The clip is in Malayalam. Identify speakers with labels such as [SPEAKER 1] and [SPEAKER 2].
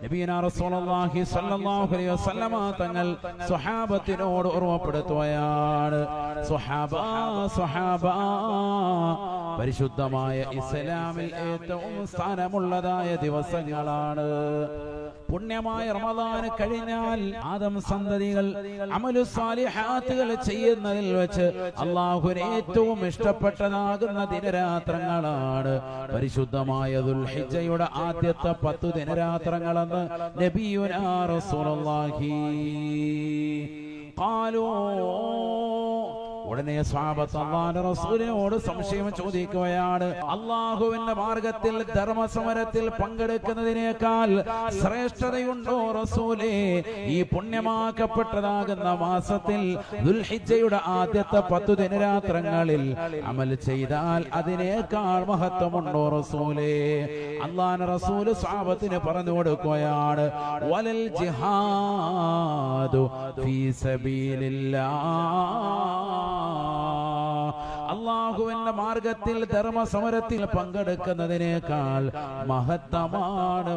[SPEAKER 1] നബിയനാ റസൂലുള്ളാഹി സ്വല്ലല്ലാഹു അലൈഹി വസല്ലമ തങ്ങൾ സ്വഹാബത്തിനോട് ഓർമ്മപ്പെടുത്തുകയാണ്, സ്വഹാബ പരിശുദ്ധമായ ഇസ്ലാമിൽ ഏറ്റവും സ്ഥാനമുള്ളതായ ദിവസങ്ങളാണ്. പുണ്യമായ റമദാൻ കഴിഞ്ഞാൽ ആദം സന്തതികൾ അമലു സാലിഹാത്തുകൾ ചെയ്യുന്നതിൽ വെച്ച് അല്ലാഹുവിന് ഏറ്റവും ഇഷ്ടപ്പെട്ടതാകുന്ന ദിനരാത്രങ്ങളാണ് പരിശുദ്ധമായ ദുൽഹിജ്ജയുടെ ആദ്യത്തെ 10 ദിനരാത്രങ്ങളെന്ന് നബിയുനാ റസൂലുള്ളാഹി ഖാലൂ. ഉടനെ സ്വഹാബത്ത് അല്ലാഹുവിന്റെ റസൂലിനോട് സംശയം ചോദിക്കുകയാണ്, അല്ലാഹുവിന്റെ മാർഗത്തിൽ ധർമ്മസമരത്തിൽ പങ്കെടുക്കുന്നതിനേക്കാൾ ശ്രേഷ്ഠതയുണ്ടോ റസൂലേ? ഈ പുണ്യമാക്കപ്പെട്ടതാകുന്ന മാസത്തിൽ ദുൽഹിജ്ജയുടെ ആദ്യത്തെ 10 ദിനരാത്രങ്ങളിൽ അമൽ ചെയ്താൽ അതിനേക്കാൾ മഹത്വമുണ്ടോ റസൂലേ? അല്ലാഹുവിന്റെ റസൂൽ സ്വഹാബത്തിന് പറഞ്ഞു കൊടുക്കുകയാണ്, വലൽ ജിഹാദു ഫീ സബീലില്ലാഹ്. അല്ലാഹുവിന്റെ മാർഗത്തിൽ ധർമ്മസമരത്തിൽ പങ്കെടുക്കുന്നതിനേക്കാൾ മഹത്തമാണ്.